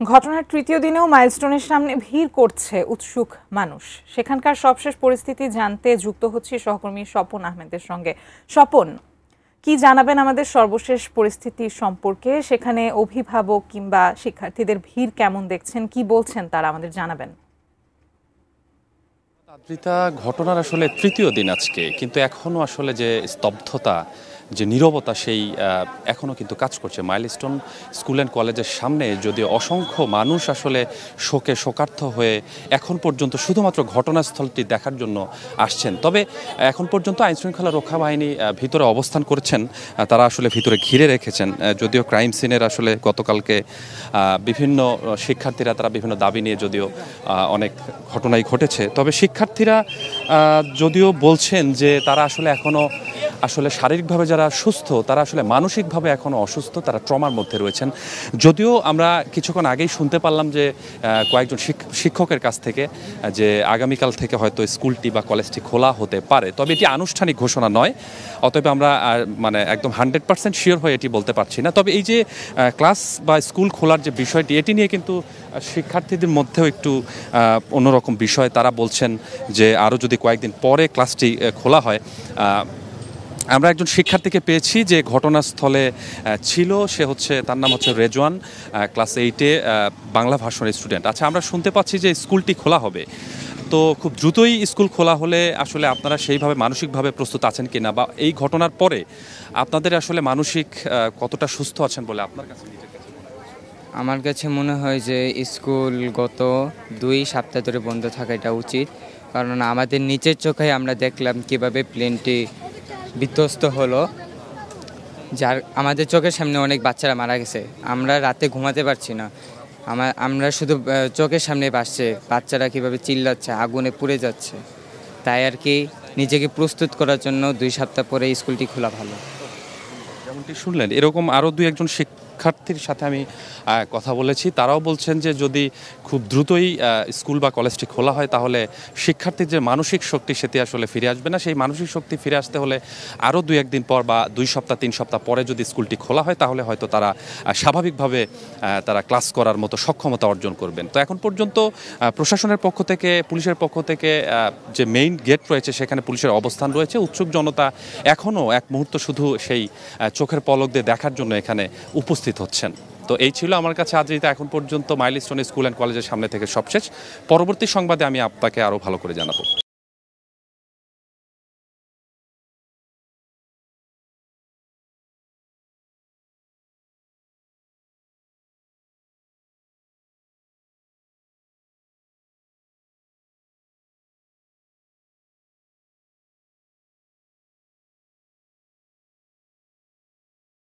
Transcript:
ঘটনার তৃতীয় দিনেও মাইলস্টোনের সামনে ভিড় করছে উৎসুক মানুষ। সেখানকার সবশেষ পরিস্থিতি জানতে যুক্ত হচ্ছে সহকর্মী স্বপন আহমেদের সঙ্গে। স্বপন, কি জানাবেন আমাদের সর্বশেষ পরিস্থিতি সম্পর্কে? সেখানে অভিভাবক কিংবা শিক্ষার্থীদের ভিড় কেমন দেখছেন, কি বলছেন তারা, আমাদের জানাবেন। আদ্রিতা, ঘটনার আসলে তৃতীয় দিন আজকে, কিন্তু এখনো আসলে যে স্তব্ধতা, যে নীরবতা, সেই এখনও কিন্তু কাজ করছে মাইলস্টোন স্কুল অ্যান্ড কলেজের সামনে। যদিও অসংখ্য মানুষ আসলে শোকে শোকার্ত হয়ে এখন পর্যন্ত শুধুমাত্র ঘটনাস্থলটি দেখার জন্য আসছেন, তবে এখন পর্যন্ত আইনশৃঙ্খলা রক্ষা বাহিনী ভিতরে অবস্থান করছেন। তারা আসলে ভিতরে ঘিরে রেখেছেন। যদিও ক্রাইম সিনের আসলে গতকালকে বিভিন্ন শিক্ষার্থীরা তারা বিভিন্ন দাবি নিয়ে যদিও অনেক ঘটনাই ঘটেছে, তবে শিক্ষার্থীরা যদিও বলছেন যে তারা আসলে এখনও আসলে শারীরিকভাবে যারা সুস্থ তারা আসলে মানসিকভাবে এখনও অসুস্থ, তারা ট্রমার মধ্যে রয়েছেন। যদিও আমরা কিছুক্ষণ আগেই শুনতে পারলাম যে কয়েকজন শিক্ষকের কাছ থেকে যে আগামীকাল থেকে হয়তো স্কুলটি বা কলেজটি খোলা হতে পারে, তবে এটি আনুষ্ঠানিক ঘোষণা নয়। অতএব আমরা মানে একদম 100% শিওর হয়ে এটি বলতে পারছি না। তবে এই যে ক্লাস বা স্কুল খোলার যে বিষয়টি, এটি নিয়ে কিন্তু শিক্ষার্থীদের মধ্যেও একটু অন্যরকম বিষয়। তারা বলছেন যে আরও যদি কয়েকদিন পরে ক্লাসটি খোলা হয়। আমরা একজন শিক্ষার্থীকে পেয়েছি যে ঘটনাস্থলে ছিল, তার নাম হচ্ছে রেজওয়ান, ক্লাস 8-এ বাংলা ভার্সনের স্টুডেন্ট। আচ্ছা, আমরা শুনতে পাচ্ছি যে স্কুলটি খোলা হবে, তো খুব দ্রুতই স্কুল খোলা হলে আসলে আপনারা সেইভাবে মানসিকভাবে প্রস্তুত আছেন কিনা, বা এই ঘটনার পরে আপনাদের আসলে মানসিক কতটা সুস্থ আছেন বলে আপনার কাছে? আমার কাছে মনে হয় যে স্কুল গত 2 সপ্তাহ ধরে বন্ধ থাকা এটা উচিত, কারণ আমাদের নিচের চোখে আমরা দেখলাম কিভাবে প্লেনটি বিধ্বস্ত হলো, যার আমাদের চোখের সামনে অনেক বাচ্চারা মারা গেছে। আমরা রাতে ঘুমাতে পারছি না, আমরা শুধু চোখের সামনে ভাসছে বাচ্চারা কিভাবে চিল্লাচ্ছে, আগুনে পুড়ে যাচ্ছে। তাই আর কি নিজেকে প্রস্তুত করার জন্য 2 সপ্তাহ পরে স্কুলটি খোলা ভালো। যেমনটি শুনলেন, এরকম আরও 2-1 শিক্ষার্থীর সাথে আমি কথা বলেছি। তারাও বলছেন যে যদি খুব দ্রুতই স্কুল বা কলেজটি খোলা হয় তাহলে শিক্ষার্থীর যে মানসিক শক্তি সেটি আসলে ফিরে আসবে না। সেই মানসিক শক্তি ফিরে আসতে হলে আরও 2-1 দিন পর বা 2 সপ্তাহ 3 সপ্তাহ পরে যদি স্কুলটি খোলা হয় তাহলে হয়তো তারা স্বাভাবিকভাবে তারা ক্লাস করার মতো সক্ষমতা অর্জন করবেন। তো এখন পর্যন্ত প্রশাসনের পক্ষ থেকে, পুলিশের পক্ষ থেকে যে মেইন গেট রয়েছে সেখানে পুলিশের অবস্থান রয়েছে। উৎসুক জনতা এখনও এক মুহূর্ত শুধু সেই চোখের পলক দিয়ে দেখার জন্য এখানে উপস্থিত হচ্ছেন। তো এই ছিল আমার কাছে আদ্রিতা এখন পর্যন্ত মাইলস্টোন স্কুল অ্যান্ড কলেজের সামনে থেকে সবশেষ। পরবর্তী সংবাদে আমি আপনাকে আরও ভালো করে জানাবো।